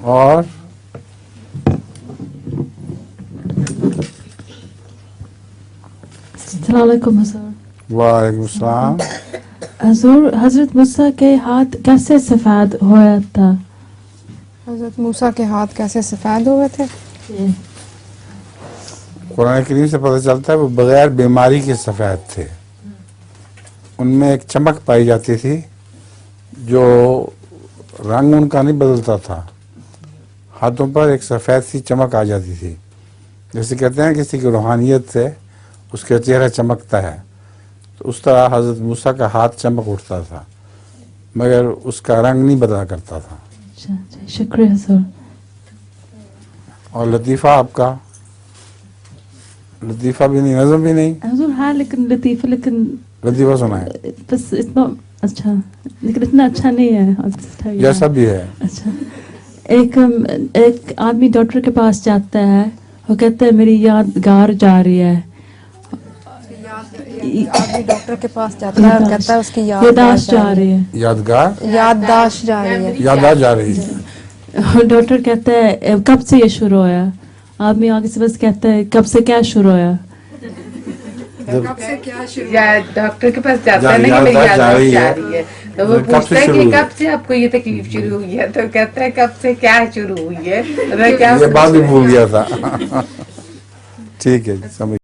اور السلام علیکم حضور. وعلیکم السلام. حضور, حضرت موسیٰ کے ہاتھ کیسے سفید ہوا تھا؟ حضرت موسیٰ کے ہاتھ کیسے سفید ہوئے تھے؟ قرآن کریم سے پتہ چلتا ہے وہ بغیر بیماری کے سفید تھے. ان میں ایک چمک پائی جاتی تھی جو رنگ ان کا نہیں بدلتا تھا. ہاتھوں پر ایک سفید سی چمک آ جاتی تھی. جیسے کہتے ہیں کسی کی روحانیت سے اس کا چہرہ چمکتا ہے، تو اس طرح حضرت موسیٰ کا ہاتھ چمک اٹھتا تھا مگر اس کا رنگ نہیں بدلا کرتا تھا. شکریہ حضور. اور لطیفہ آپ کا؟ لطیفہ بھی نہیں، نظم بھی نہیں. حضور ہاں لیکن لطیفہ، لیکن لطیفہ سنائیں. بس اتنا اچھا، لیکن اتنا اچھا نہیں ہے. جیسا بھی ہے. اچھا، ایک آدمی ڈاکٹر کے پاس جاتا ہے، وہ کہتا ہے میری یادگار جا رہی ہے. آدمی ڈاکٹر کے پاس جاتا ہے اور کہتا ہے اس کی یادداشت جا رہی ہے. یادداشت جا رہی ہے. یادداشت جا رہی ہے. ڈاکٹر کہتا ہے کب سے یہ شروع ہوا؟ آدمی آگے سے بس کہتا ہے کب سے کیا شروع ہوا؟ کب سے کیا شروع؟ ڈاکٹر کے پاس جاتا ہے نا کہ میری یادداشت جا رہی ہے، تو وہ پوچھتا ہے کہ کب سے آپ کو یہ تکلیف شروع ہوئی ہے، تو کہتا ہے کب سے کیا شروع ہوئی ہے، یہ بات بھی بھول گیا تھا. ٹھیک ہے جی، سمجھ